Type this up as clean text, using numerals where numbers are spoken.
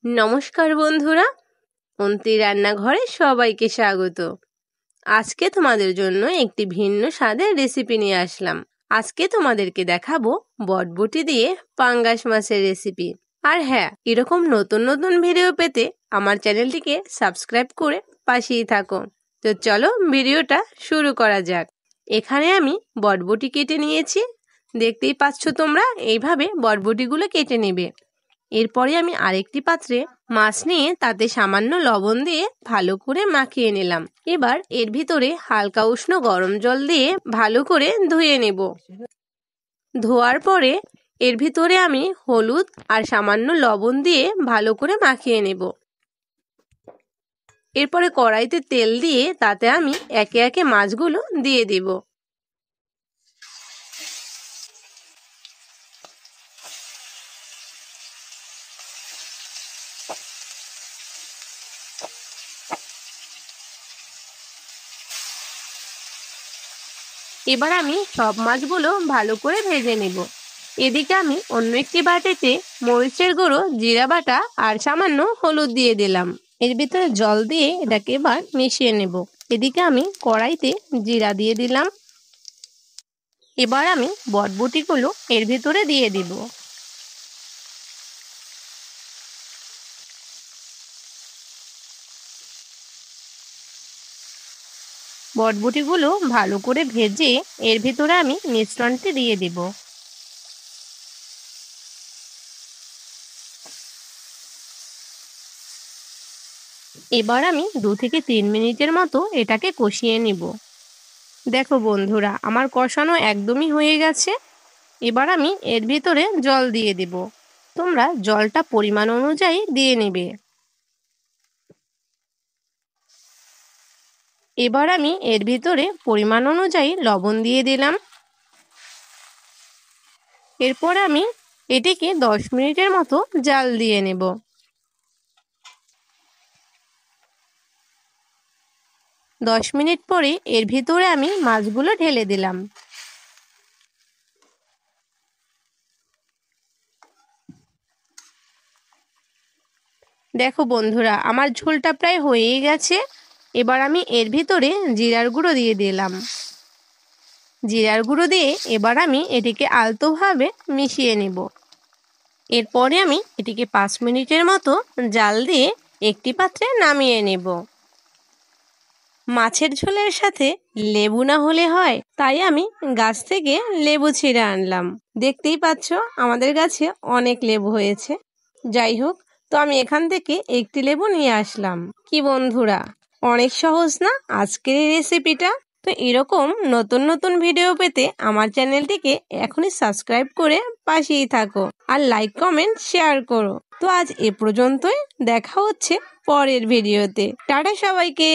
নমস্কার বন্ধুরা, অন্তি রান্নাঘরে সবাইকে স্বাগত। আজকে তোমাদের জন্য একটি ভিন্ন স্বাদের রেসিপি নিয়ে আসলাম। আজকে তোমাদেরকে দেখাবো বটবটি দিয়ে পাঙ্গাস মাছের রেসিপি। আর হ্যাঁ, এরকম নতুন নতুন ভিডিও পেতে আমার চ্যানেলটিকে সাবস্ক্রাইব করে পাশেই থাকো। তো চলো ভিডিওটা শুরু করা যাক। এখানে আমি বটবটি কেটে নিয়েছি, দেখতেই পাচ্ছ তোমরা। এইভাবে বটবটিগুলো কেটে নেবে। এরপরে আমি আরেকটি পাত্রে মাছ নিয়ে তাতে সামান্য লবণ দিয়ে ভালো করে মাখিয়ে নিলাম। এবার এর ভিতরে হালকা উষ্ণ গরম জল দিয়ে ভালো করে ধুয়ে নেব। ধোয়ার পরে এর ভিতরে আমি হলুদ আর সামান্য লবণ দিয়ে ভালো করে মাখিয়ে নেব। এরপরে কড়াইতে তেল দিয়ে তাতে আমি একে একে মাছগুলো দিয়ে দেব। এবার আমি সব মাছগুলো ভালো করে ভেজে নেব। এদিকে আমি অন্য একটি বাটিতে মরিচের গুঁড়ো, জিরা বাটা আর সামান্য হলুদ দিয়ে দিলাম। এর ভিতরে জল দিয়ে এটাকে এবার মিশিয়ে নেব। এদিকে আমি কড়াইতে জিরা দিয়ে দিলাম। এবার আমি বটবটিগুলো এর ভিতরে দিয়ে দিব। বটবটিগুলো ভালো করে ভেজে এর ভিতরে আমি মিশ্রণটি দিয়ে দিব। এবার আমি 2 থেকে 3 মিনিটের মতো এটাকে কষিয়ে নিব। দেখো বন্ধুরা, আমার কষানো একদমই হয়ে গেছে। এবার আমি এর ভিতরে জল দিয়ে দেব। তোমরা জলটা পরিমাণ অনুযায়ী দিয়ে নেবে। এবার আমি এর ভিতরে পরিমাণ অনুযায়ী লবণ দিয়ে দিলাম। এরপর আমি এটিকে 10 মিনিটের মতো জাল দিয়ে নেব। 10 মিনিট পরে এর ভিতরে আমি মাছগুলো ঢেলে দিলাম। দেখো বন্ধুরা, আমার ঝোলটা প্রায় হয়েই গেছে। এবার আমি এর ভিতরে জিরার গুঁড়ো দিয়ে দিলাম। জিরার গুঁড়ো দিয়ে এবার আমি এটিকে আলতোভাবে মিশিয়ে নেব। এরপরে আমি এটিকে 5 মিনিটের মতো জাল দিয়ে একটি পাত্রে নামিয়ে নেব। মাছের ঝোলের সাথে লেবু না হলে হয়, তাই আমি গাছ থেকে লেবু ছিঁড়ে আনলাম। দেখতেই পাচ্ছ আমাদের গাছে অনেক লেবু হয়েছে। যাই হোক, তো আমি এখান থেকে একটি লেবু নিয়ে আসলাম। কি বন্ধুরা, অনেক সহজ না আজকের এই রেসিপিটা? তো এরকম নতুন নতুন ভিডিও পেতে আমার চ্যানেলটিকে এখনই সাবস্ক্রাইব করে পাশেই থাকো আর লাইক, কমেন্ট, শেয়ার করো। তো আজ এ পর্যন্তই। দেখা হচ্ছে পরের ভিডিওতে। টাটা সবাইকে।